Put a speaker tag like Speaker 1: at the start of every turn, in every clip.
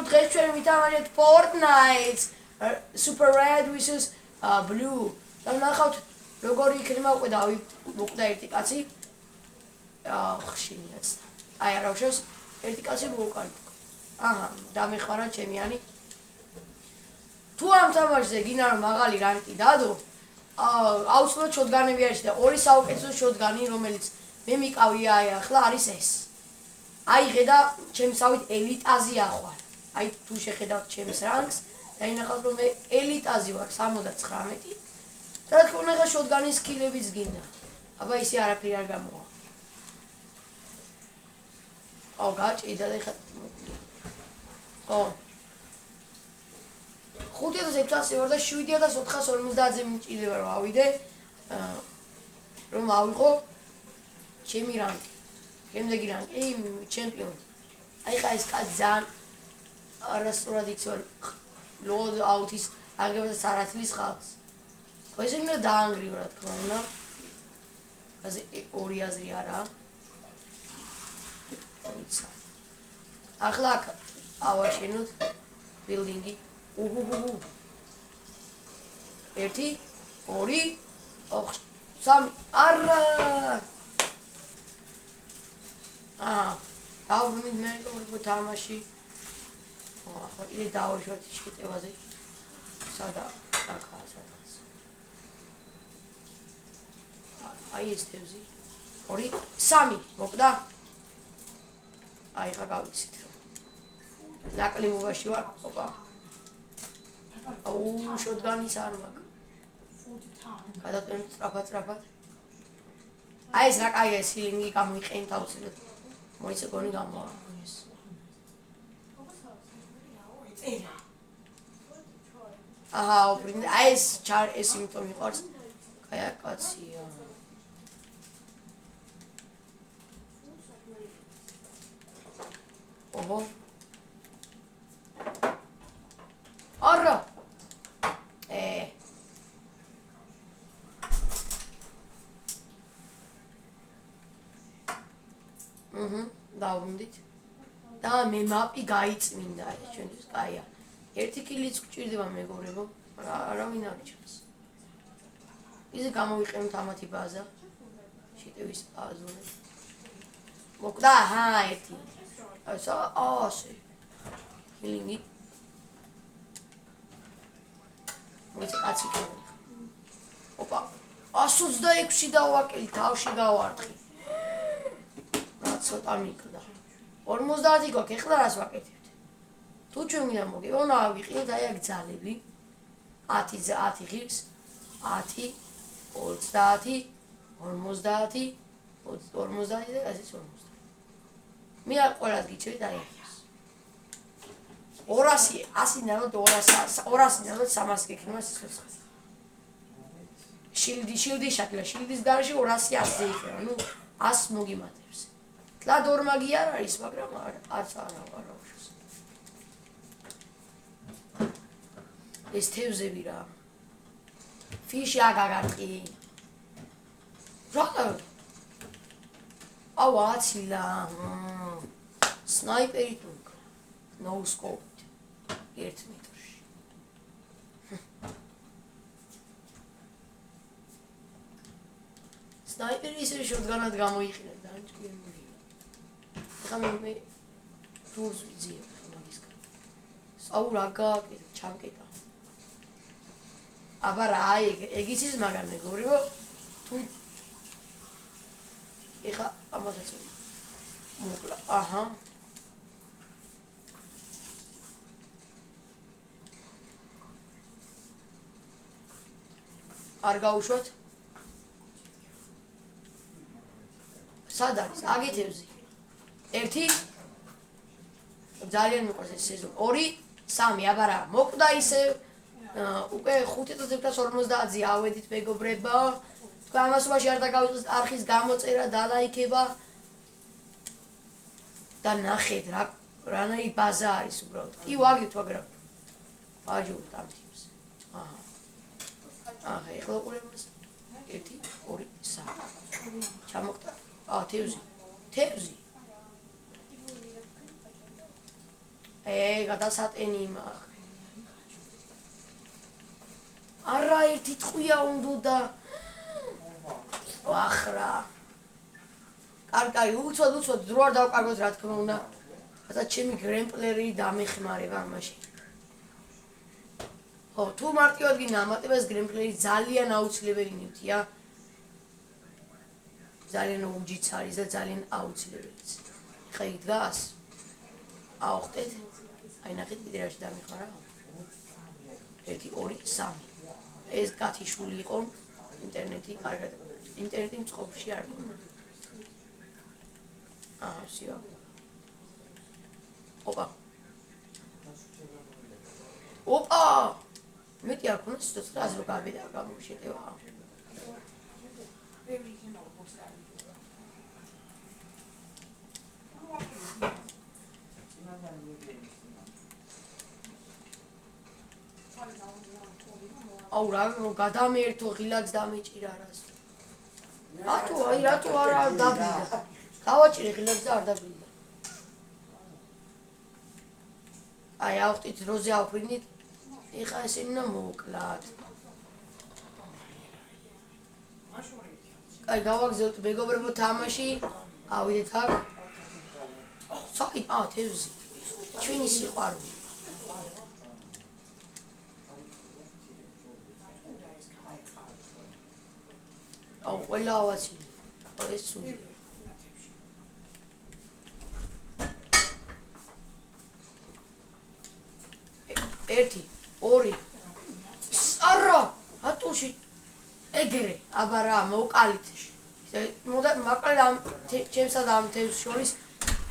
Speaker 1: დღეს ჩვენ ვითამაშეთ Fortnite Super Red vs Blue. და ნახავთ როგორი იქნება უკვე მოკვდა ერთი კაცი. ხშირინაც. აი არა უშავს ერთი კაცი მოუკალი. აჰა, დამეხმარა ჩემიანი. თუ ამ თამაშზე გინდა რომ მაღალი რანკი დადო, აუცილებლად შოტგანები არის და ორი საუკეთესო შოტგანი, რომელიც მე მიკავია ახლა არის ეს. აი ხედა ჩემსავით ელიტაზია ხარ. აი თუ შეხედავთ ჩემს რანგს, დაინახავთ რომ მე ელიტაზი ვარ 79. და რა თქმა უნდა შოტგანის სკილებიც გინდა. აბა ისე არაფერი არ გამოვა. აუ გაჭიდა და ხა. ო 5600 ვარ და 7450-ზე მიჭირდება რომ ავიდე რომ ავიღო ჩემი რანკი. შემდეგი რანკი ჩემპიონი. აი ხა ეს კაც ძალიან არასწორად იქცევა ლოდ აუთის აგებდა სარათლის ხალხს. ხო ესე უნდა დაანგრიო რა თქმა უნდა. ასე ორი აზრი არა. ახლა ავაშენოთ ბილდინგი. უჰუჰუ. 1 2 3 არა. დავბრუნდით მე როგორ თამაში. ახლა იგი დავაშვათ შეტევაზე. სადა აქაა სადაც. აი ეს თევზი. 2 3 მოკვდა. აი ხა გავიცით. ნაკლებობაში ვარ. ოპა. აუ შოტგანის არ მაქვს. გადატვენით სწრაფად. აი ეს რა კაია ეს ჰილინგი გამოიყენეთ აუცილებლად. მოიცა გონი გამოვა. აჰა, აი ეს ეს იმიტომ მიყვარს. კაია კაცია. ოჰო. არა. დავუნდით. და მე მაპი გაიწმინდა ეს ჩვენთვის კაია. ერთი კილიც გვჭირდება მეგობრებო. არავინ არ ჩანს. ისე გამოვიყენოთ ამათი ბაზა. შეტევის აზონე. მოკვდა, ჰა, ერთი. ასე. ჰილინგი. მოიცა კაცი გქონდა. ოპა. 126 დავაკელი, თავში გავართხი. ცოტა მიკდა. 50 გვაქვს, ეხლა რას ვაკეთებთ? თუ ჩვენ ვინდა მოგევა, ავიყიდეთ აი აქ ძალები. 10 ღირს, 10, 30, 50, 50 და ასეც 50. მე არ ყველას გიჩვენეთ აი ეს. 200, 100-ნაოდ 200-ნაოდ 300 გექნება სიცოცხლე. შილდი შაკლა, შილდის გარშე 200 100-ზე იქნება, ნუ 100 მოგიმატებს. თლად ორ მაგი არ არის, მაგრამ არც არა უშავს. ეს თევზები რა. ფიში აგაგარტყი. რა? აუ აცილა. სნაიპერი თუ no scope. 1 მეტრში. სნაიპერი ისე შოტგანად გამოიყენა და ჭკიანი. ხამე რუს ვიძიებ მაგისკენ. აუ რა გააკეთე, ჩამკეტა. აბა რა ეგ ის მაგარ მეგობრებო. თუ ეხა ამასაც მოკლა. აჰა. არ გაუშვათ? სად არის? აგეთევზი. 1 ძალიან მიყვარს ეს სეზონი. 2 3 აბა რა მოკვდა ისე უკვე 5650-ზე ავედით მეგობრებო. თქვენ ამასობაში არ დაგავიწყეთ არხის გამოწერა, დალაიქება და ნახეთ რანაირი ბაზა არის უბრალოდ. კი ვაგებთ მაგრამ ვაჯობთ ამ თემს. აჰა ეხლა ყურებს 1 2 3 ჩამოხდა. თევზი. გადასატენი იმახ. არა ერთი ტყვია უნდა ახრა. კარგი, უცოდ დრო არ დავკარგოთ რა თქმა უნდა. რათა ჩემი გრემპლერი დამეხმარება მაშინ. ხო, თუ მარტივად გინდა ამატებას გრემპლერი ძალიან აუცილებელი ნივთია. ძალიან უჯიც არის და ძალიან აუცილებელიც. ხა იქ დგას? ავხტეთ. აი ნახეთ კიდე რაში დამეხმარა. 1 2 3. ეს გათიშული იყო ინტერნეტი, კარგად. ინტერნეტი მწყობრში არ იყო. всё. Опа! მეტი არ ქონდა სიტუაცია, ასე რომ გავიდა გამოვშეტევა. აუ რა გადამეერთო ღილაკს დამეჭირა რას. რატო არა დაბლიდა. გავაჭირე ღილაკს და არ დაბლიდა. აი ავხტით როზე ავფრინით. ეხა ესენი უნდა მოკლათ. აი გავაგზავნოთ მეგობრებო თამაში. ავიდეთ აქ. საკი თევზი. ჩვენი სიყვარული. აუ ყველა ავაცი. ეს სული. 1 2 არა ატუში ეგრე აბა რა მოვყალით მოდა მაყალ ამ ჩემსა და ამ თევს შორის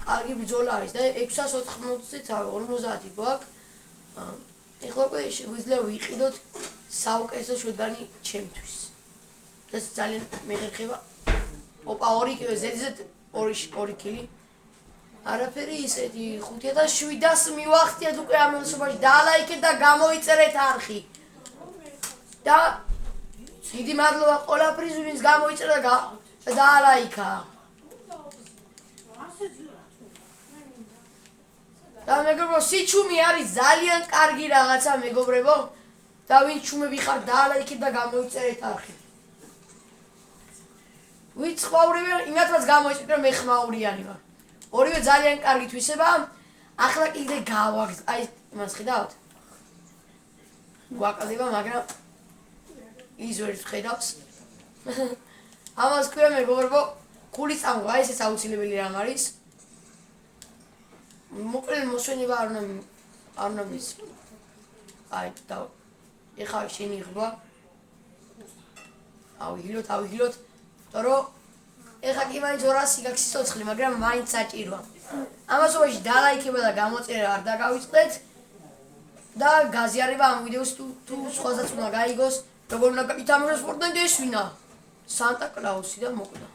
Speaker 1: კარგი ბრძოლა არის და 680-ით 50 გვაქვს ეხლა უკვე შეგვიძლია ვიყიდოთ საუკეთესო შოტგანი ჩემთვის ეს ძალიან მეხერხება ოპა 2 ზედიზედ 2 კილი არაფერი ისეთი 5700 მივახციეთ უკვე ამ ელსობაში დალაიქეთ და გამოიწერეთ არხი და დიდი მადლობა ყველაფრის ვინც გამოიწერა და დალაიქა და მეგობრებო სიჩუმი არის ძალიან კარგი რაღაცა მეგობრებო და ვინც ჩუმები ხარ დალაიქეთ და გამოიწერეთ არხი ვინც ხვაურებიან იმათაც გამოიწერეთ რომ მე ხმაურიანი ვარ ორივე ძალიან კარგი თვისება ახლა კიდე გავაგზ აი იმას ხედავთ გვაკლდება მაგრამ ის ვერ ხედავს ამას ქვია მეგობრებო ქული წამღვა ეს აუცილებელი რამ არის მოკლედ მოსვენება არ უნდა მის აი და ეხლა შენი ღრმა ავიღილოთ თორე ეხლა კი მაინც 200 გაქვს სიცოცხლე, მაგრამ მაინც საჭიროა. ამასობაში დალაიქება და გამოწერა არ დაგავიწყდეთ და გაზიარება ამ ვიდეოს თუ სხვასაც უნდა გაიგოს, როგორ უნდა ითამაშოს Fortnite ეს ვინა? Santa Claus და მოკვდა.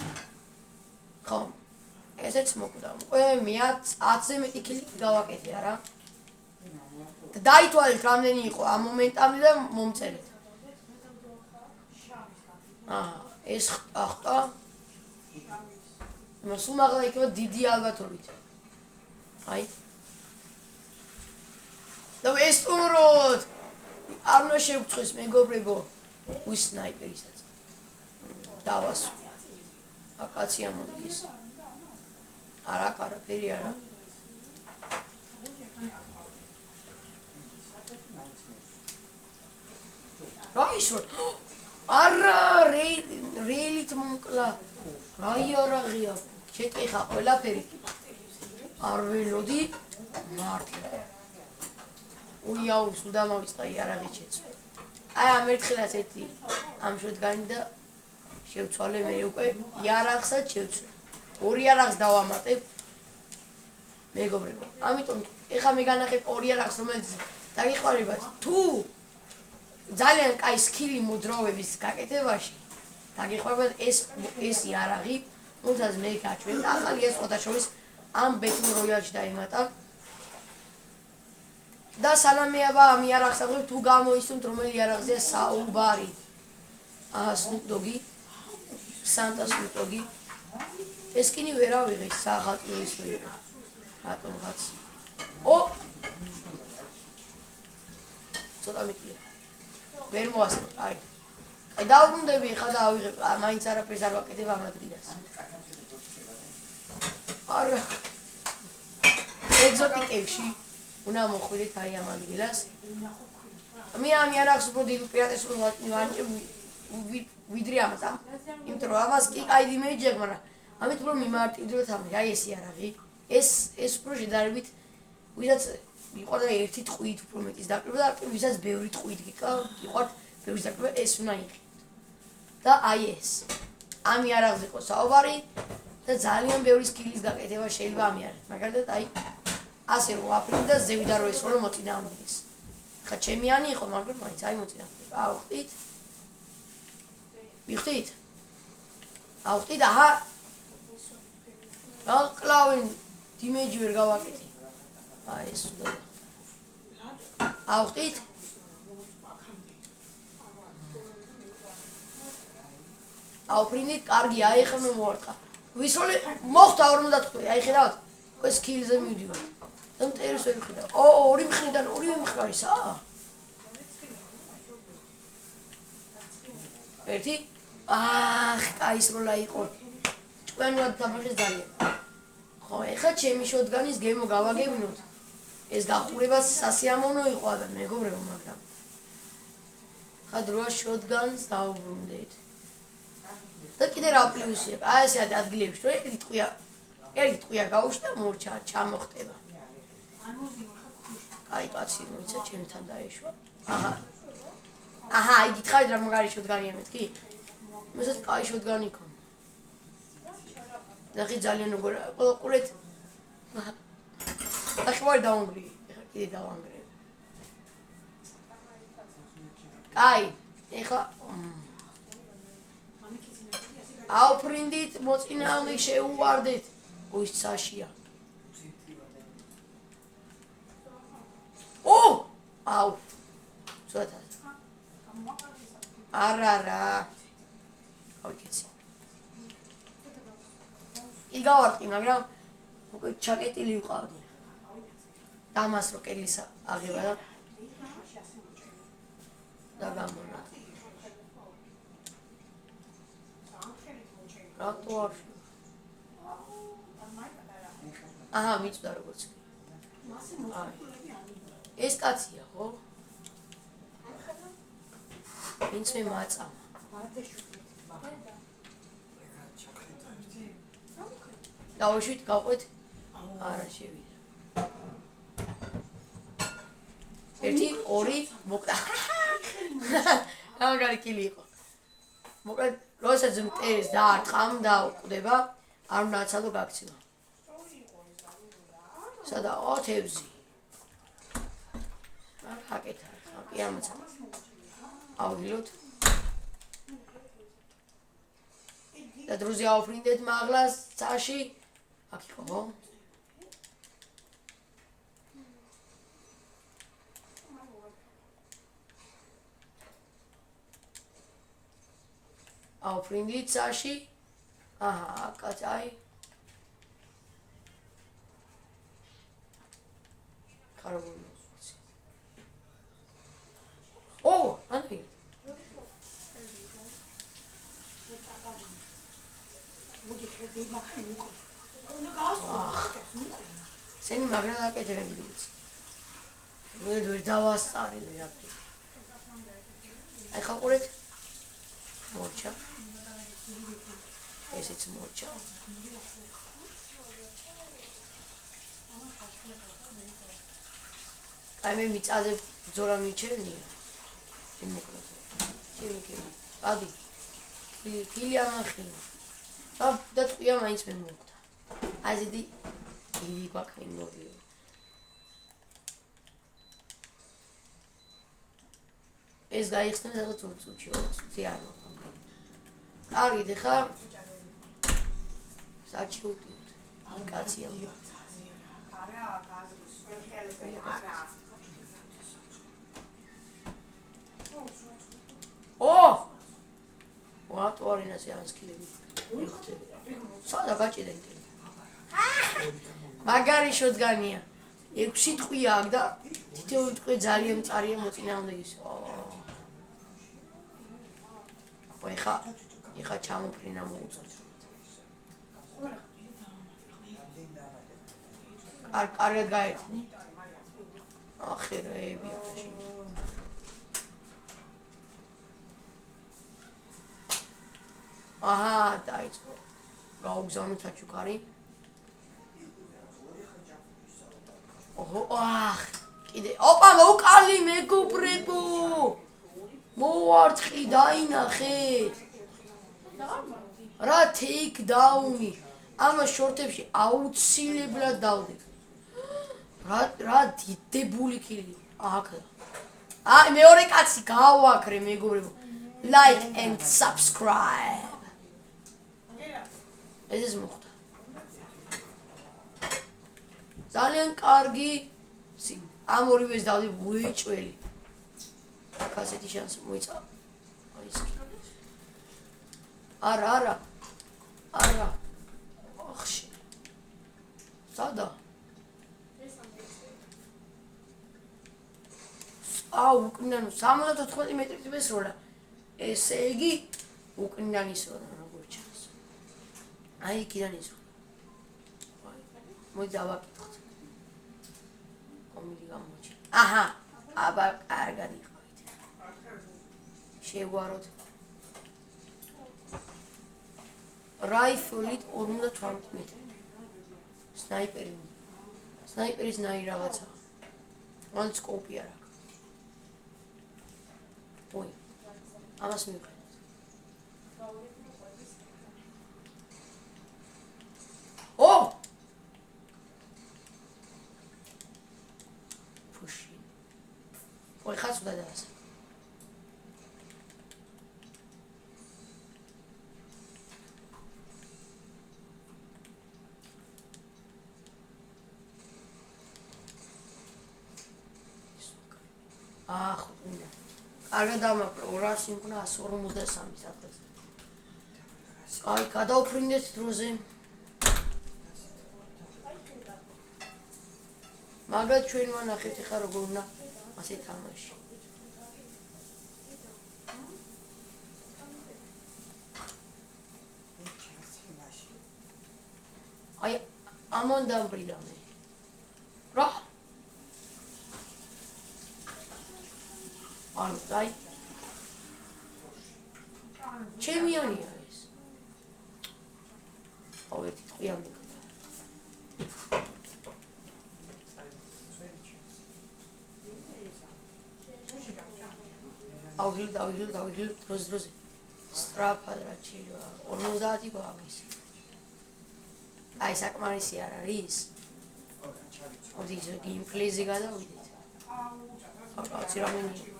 Speaker 1: ხო. ესეც მოკვდა. უკვე მე 10-ზე მეტი კილი გავაკეთე არა. და დაითვალეთ რამდენი იყო ამ მომენტამდე და მომწერეთ. ეს ახტა მოსულ მაღლა იქნება დიდი ალბათობით. აი. და ეს თუროთ არ უნდა შევწყვეს მეგობრებო. ვის სნაიპერისაც. დავასვი. აკაცია მოდის. არაფერი არა. რაიშო არა რეილით მომკლა. რაი არაღია. შეკეხა ყველაფერი. არ ველოდი მართლა. უიაუ სულ მოვიწყა იარაღი შეცვლა. აი ამ ერთხელაც ერთი ამ შოთგანი და შევცვალე მე უკვე იარაღსაც შევცვალე. ორი იარაღს დავამატებ. მეგობრებო, ამიტომ ეხლა მე განახებ ორი იარაღს რომელიც დაგიხმარებათ. თუ ძალიან კაი სკილი მოდროვების გაკეთებაში დაგიხმარებათ ეს იარაღი, თუმცა მე გაჩვენ და ახალი ეს ხოთაშორის ამ ბეტლ როიალში დაიმატა. და სალამეაბა ამ იარაღს აღვებ თუ გამოისუნთ რომელი იარაღზეა საუბარი. Snoop Doggy, Santa Snoop Doggy. ეს კინი ვერ ავიღე საღატლო ის ვერ. რატომღაც. მიტყვია. ვერ მოასწრო, აი. აი დავბრუნდები ხა და ავიღებ, მაინც არაფერს არ ვაკეთებ ამ ადგილას. არა. ეგზოტიკებში უნდა მოხვიდეთ აი ამ ადგილას. მე არ ახს უფრო დიდ უპირატესობას ვანჭებ ვიდრე ამას. იმიტომ რომ ამას კი კაიდი მეჯერ, მაგრამ ამით უფრო მიმართიდროთ ამით. აი ეს იარაღი. ეს უფრო შედარებით ვისაც იყავდა ერთი ტყვით უფრო მეტის დაკრება და ვისაც ბევრი ტყვით იყავთ ბევრი დაკრება ეს უნდა იყიდოთ. და აი ეს. ამ იარაღზე ყო საუბარი და ძალიან ბევრი სკილის გაკეთება შეიძლება ამ იარაღით. მაგალითად აი ასე რომ აფრინდი და ზევიდან რო ესვრო მოწინააღმდეგეს. ხა ჩემიანი იყო, მაგრამ მაინც აი მოწინააღმდეგე. ავხდით. ვიხდით? ავხდით, აჰა. რა კლავენ დიმეჯი ვერ გავაკეთე. აი ეს უნდა. ავხდით? ავფრინდით, კარგი, აი ხომ მოვარტყა. ვისროლი მოხდა 55, აი ხედავთ? ეს სკილზე მივდივარ. და მტერს ვერ ხედავ. ორი მხრიდან ორივე მხრისა. ერთი? კაი სროლა იყო. ჭკვენურად დამახეს ძალიან. ხო, ეხლა ჩემი შოტგანის გემო გავაგებინოთ. ეს გახურება სასიამოვნო იყო და მეგობრებო, მაგრამ ხა დროა შოტგანს დავუბრუნდეთ. და კიდე რა პლუსია? აი ესე ადგილებში რომ ერთი ტყვია გაუშვა მორჩა ჩამოხტება. აი კაცი მოიცა ჩემთან დაეშვა. აჰა, იგი თხარით რა მაგარი შოტგანია მეთქი? მესაც კაი შოტგანი ქონდა. და ხი ძალიან როგორ ყურეთ. ახლა ვარ დაუნგრი. ეხლა კიდე დავანგრევ. კაი, ეხლა ავფრინდით მოწინააღმდეგე შეუვარდეთ. ой საშია. აუ. ცოტა. არა. ავიქეცი. იგავარტი, მაგრამ უკვე ჩაკეტილი ვიყავდი. დამას რო კელის აღება და გამონა. რატო არ აჰა, მიწდა როგორც. ეს კაცია, ხო? ვინც მე მაწამა. დავუშვით, გავყვეთ. არა შევიდა. 1 2 მოკდა. მაგარი კილი იყო. მოკლედ, როდესაც მტერს დაარტყამ და უყდება, არ უნდა აცადო გაქცივა. სადაა თევზი. აკეთა, კი ამაცა. ავდილოთ. და დროზე ავფრინდეთ მაღლას წაში. აქ იყო, ხო? ავფრინდით წაში. აჰა, კაცი. კარგული. ანი. სენი მაგრა დაკეთებული ის. ვერ დავასწარი ვერაფერი. აი ხაყურეთ. მორჩა. ესეც მორჩა. აი მე მიწაზე ბძოლა მიჩერნია. იმოკლოდ. ჩემი. ადი. კილი ამახილა. და ტყვია მაინც მე მოვხდა. აი ზედი იგი გვაქვს მოვიო. ეს გაიხსნა რაღაც უწუჩი, უწუჩი არ მოხდა. კარგი, ეხა საჩუდი. კაცია. არა, გაზრს ხელები არა. ვატوارინასიანსკილები. სადა გაჭიდეთ. მაგარი შოტგანია. 6 ტყვია აქ და თითოეული თქვი ძალიან მწარია მოწინააღმდეგის. ეხა ჩამოფრინა მოუწევთ. კარგად გაერთნე. ახერეები აფაში. აჰა, დაიწყო. გაუგზავნე თაჩუქარი. კიდე. ოპა, მოვკალი მეგობრებო. მოვარცხი დაინახეთ. რა ტეიქდაუნი. ამას შორტებში აუცილებლად დავდე. რა დიდებული კილი. აქ. მეორე კაცი გავაქრე მეგობრებო. Like and subscribe. ეს მოხდა. ძალიან კარგი. ამ ორივეს დავდი ვუეჭველი. კასეთი შანსი მოიცა. არა. ახში. სადა? უკნიდან 74 მეტრით მესროლა. ესე იგი უკნიდან ისროლა როგორ ჩანს. აი იქიდან ისროლა. მოდი დავაკითხოთ. კომიდი გამოჩი. აჰა, აბა კარგად იყავით. შევგვაროთ. რაიფლით 58 მეტრი. სნაიპერის ნაი რაღაცა. მან სკოპი არა. ой, ამას მივხვდით. ფუში. ой, ხაც უნდა დავასე. ხუნდა. კარგად დამაკრო 200 იქნა 153 საათზე. აი, გადავფრინდეთ დროზე. მაგრამ ჩვენ ვანახეთ ხა როგორ უნდა ასე თამაში. აი, ამან დამბრილა მე. რა? აი ჩემიანია ეს. ერთი ტყიანი. ავიღილ დროზე. სტრაფად რა ჩივა. 50 გვაქვს. აი საკმარისი არ არის. ოდი გეიმპლეიზე გადავიდეთ. კაცი რამენი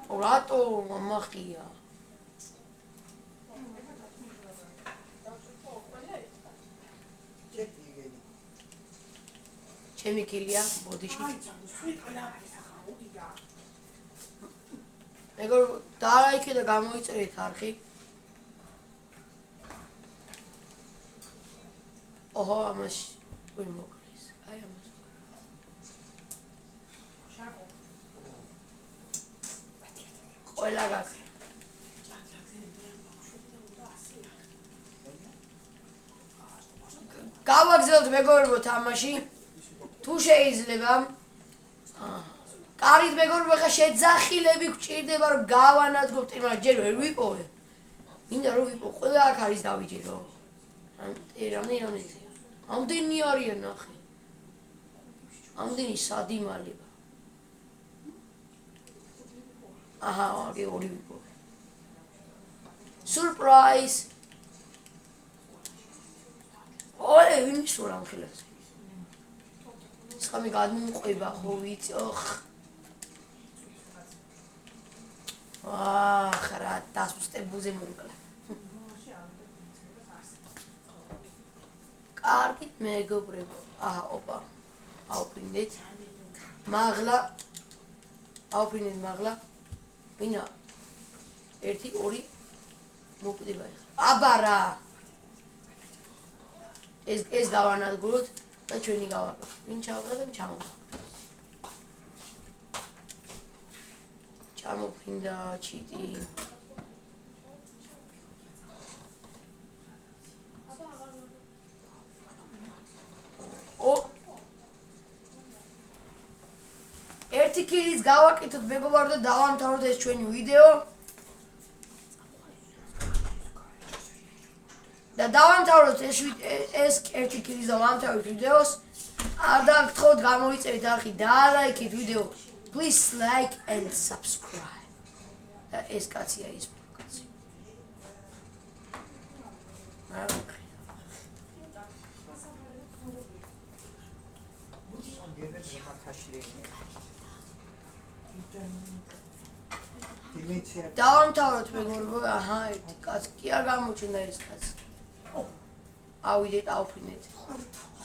Speaker 1: რატო მამახია ჩემი კილია ბოდიში ეგ დააიქე და გამოიწერეთ არხი ოჰო ამას ვინ მოკლის აი ამას ყველა გაკ გავაგზავნოთ მეგობრებო თამაში თუ შეიძლება კარით მეგობრებო ხა შეძახილები გჭირდება რომ გავანადგოთ მაგრამ ჯერ ვერ ვიპოვე მინდა რომ ვიპოვო ყველა აქ არის დავიჯერო ამდენი არიან ნახე ამდენი სადიმალება აჰა ვაგე ორი ვიპოვე სურპრაიზ ოლე ვიმისურა ამ ხელებს ხამი გადმოუყვება ხო ვიცი რა დასუსტებუზე მომკლა კარგი მეგობრებო აჰა ოპა ავფრინდეთ მაღლა ვინა 1 2 მოკვდება ეხლა აბა რა ეს დავანადგუროთ და ჩვენი გავაკეთოთ. ვინ ჩავყრა და ჩამოვა. ჩამოფრინდა ჩიტი. ერთი კილიც გავაკეთოთ მეგობარო და დავამთავროთ ეს ჩვენი ვიდეო. და დავამთავროთ ეს ერთი კილიც და ვამთავროთ ვიდეოს. არ დაგთხოვთ გამოიწერით არხი და ლაიქით ვიდეო. Please like and subscribe. და ეს კაცია ის კაცი. დავამთავროთ მეგობრებო, აჰა, ერთი კაცი კი არ გამოჩნდა ეს კაცი. ავიდეთ, ავფრინეთ.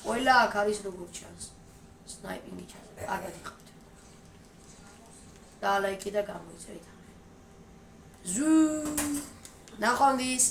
Speaker 1: ყველა აქ არის როგორ ჩანს. სნაიპინგი ჩანს. კარგად იყავთ. და ლაიქი და გამოიწერეთ. ზუ. ნახვამდის.